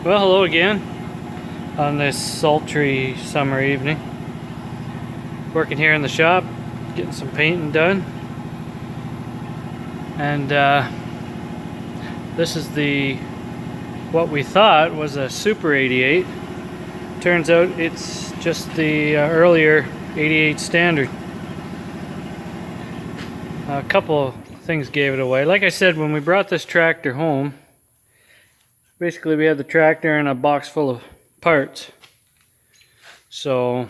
Well, hello again on this sultry summer evening. Working here in the shop, getting some painting done. And this is what we thought was a Super 88. Turns out it's just the earlier 88 standard. A couple things gave it away. Like I said, when we brought this tractor home, basically we had the tractor and a box full of parts. So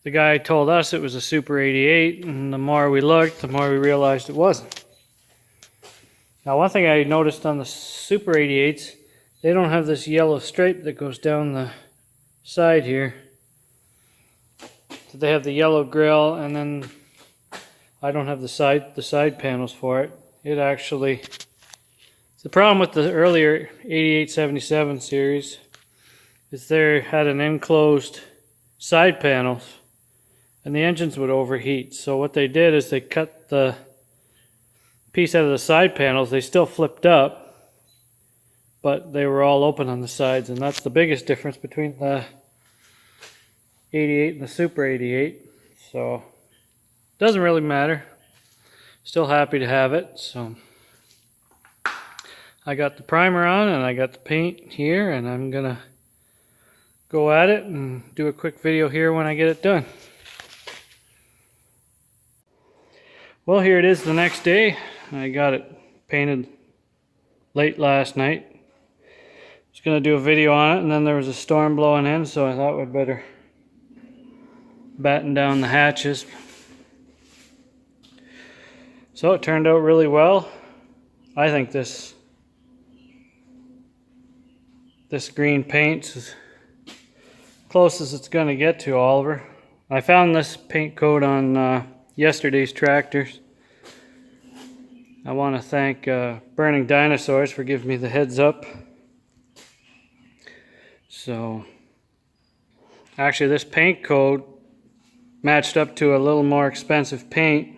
the guy told us it was a Super 88, and the more we looked, the more we realized it wasn't. Now, one thing I noticed on the Super 88s, they don't have this yellow stripe that goes down the side here. So they have the yellow grill, and then I don't have the side panels for it. It actually, the problem with the earlier 8877 series is they had an enclosed side panels, and the engines would overheat. So what they did is they cut the piece out of the side panels. They still flipped up, but they were all open on the sides, and that's the biggest difference between the 88 and the Super 88. So doesn't really matter. Still happy to have it. So I got the primer on and I got the paint here, and I'm gonna go at it and do a quick video here when I get it done. Well, here it is the next day. I got it painted late last night. I was gonna do a video on it, and then there was a storm blowing in, so I thought we'd better batten down the hatches. So it turned out really well. I think this green paint's as close as it's going to get to Oliver. I found this paint coat on yesterday's tractors. I want to thank Burning Dinosaurs for giving me the heads up. So actually this paint coat matched up to a little more expensive paint,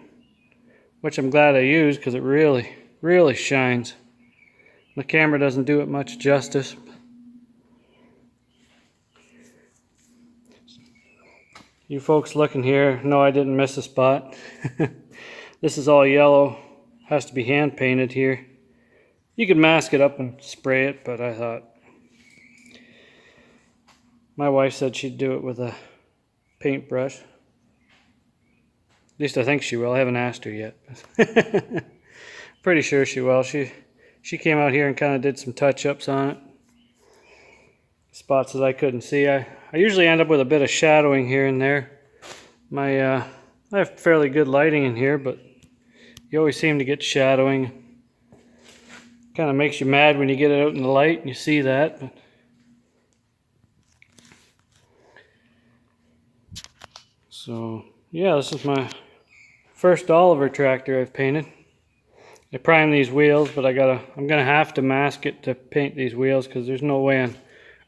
which I'm glad I used because it really shines. The camera doesn't do it much justice. You folks looking here know I didn't miss a spot. This is all yellow. Has to be hand painted here. You could mask it up and spray it, but I thought, my wife said she'd do it with a paintbrush. At least I think she will. I haven't asked her yet. Pretty sure she will. She came out here and kind of did some touch-ups on it. Spots that I couldn't see. I usually end up with a bit of shadowing here and there. I have fairly good lighting in here, but you always seem to get shadowing. Kind of makes you mad when you get it out in the light and you see that. But so yeah, this is my first Oliver tractor I've painted. I primed these wheels, but I'm gonna have to mask it to paint these wheels because there's no way on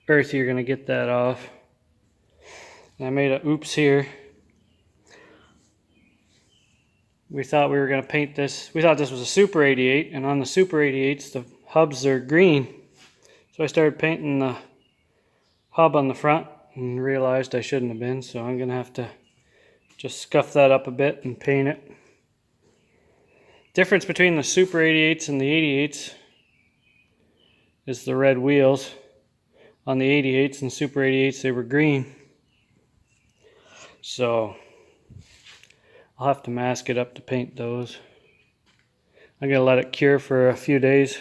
earth you're gonna get that off. And I made a oops here. We thought we were gonna paint this. We thought this was a Super 88, and on the Super 88s the hubs are green. So I started painting the hub on the front and realized I shouldn't have been. So I'm gonna have to just scuff that up a bit and paint it. Difference between the Super 88s and the 88s is the red wheels. On the 88s and Super 88s they were green. So I'll have to mask it up to paint those. I'm going to let it cure for a few days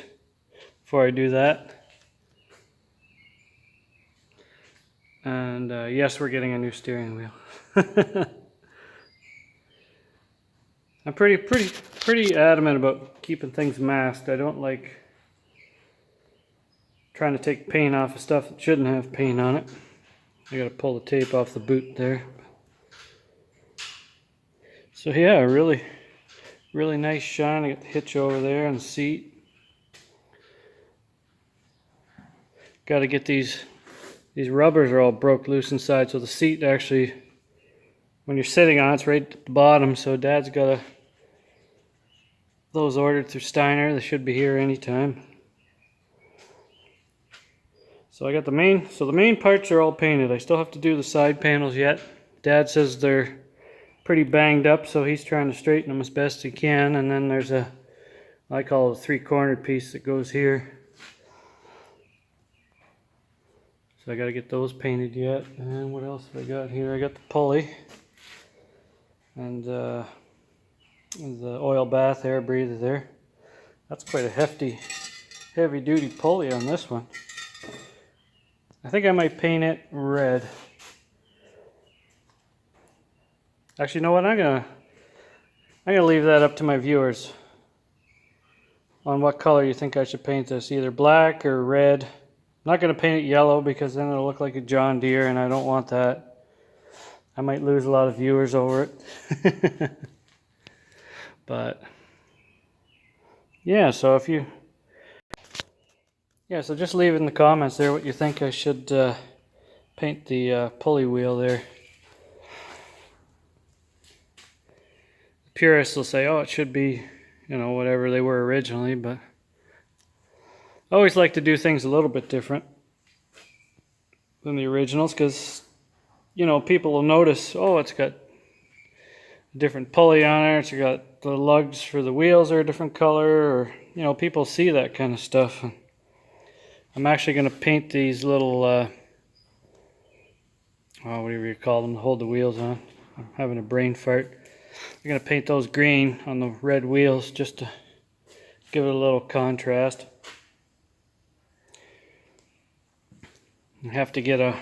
before I do that. And yes, we're getting a new steering wheel. I'm pretty adamant about keeping things masked. I don't like trying to take paint off of stuff that shouldn't have paint on it. I got to pull the tape off the boot there. So yeah, really nice shine. I got the hitch over there and the seat. Got to get these rubbers are all broke loose inside, so the seat actually, when you're sitting on it's right at the bottom. So Dad's got those ordered through Steiner. They should be here anytime. So I got the main parts are all painted. I still have to do the side panels yet. Dad says they're pretty banged up, so he's trying to straighten them as best he can. And then there's I call it a 3-cornered piece that goes here. So I got to get those painted yet. And what else have I got here? I got the pulley and the oil bath air breather there. That's quite a hefty, heavy duty pulley on this one. I think I might paint it red. Actually, you know what? I'm gonna leave that up to my viewers on what color you think I should paint this, either black or red. I'm not gonna paint it yellow because then it'll look like a John Deere, and I don't want that. I might lose a lot of viewers over it. But yeah, so so just leave in the comments there what you think I should paint the pulley wheel there. Purists will say, oh, it should be, you know, whatever they were originally, but I always like to do things a little bit different than the originals because, you know, people will notice, oh, it's got a different pulley on it, it's got the lugs for the wheels are a different color, or, you know, people see that kind of stuff. I'm actually going to paint these little, whatever you call them, to hold the wheels on. I'm having a brain fart. I'm going to paint those green on the red wheels just to give it a little contrast. I have to get a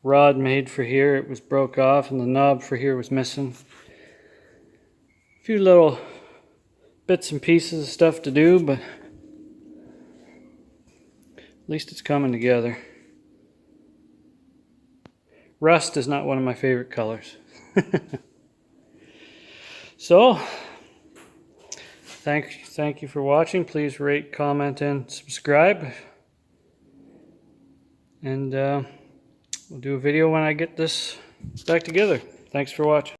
rod made for here. It was broke off and the knob for here was missing. A few little bits and pieces of stuff to do, but at least it's coming together. Rust is not one of my favorite colors. So, thank you for watching. Please rate, comment, and subscribe. And we'll do a video when I get this back together. Thanks for watching.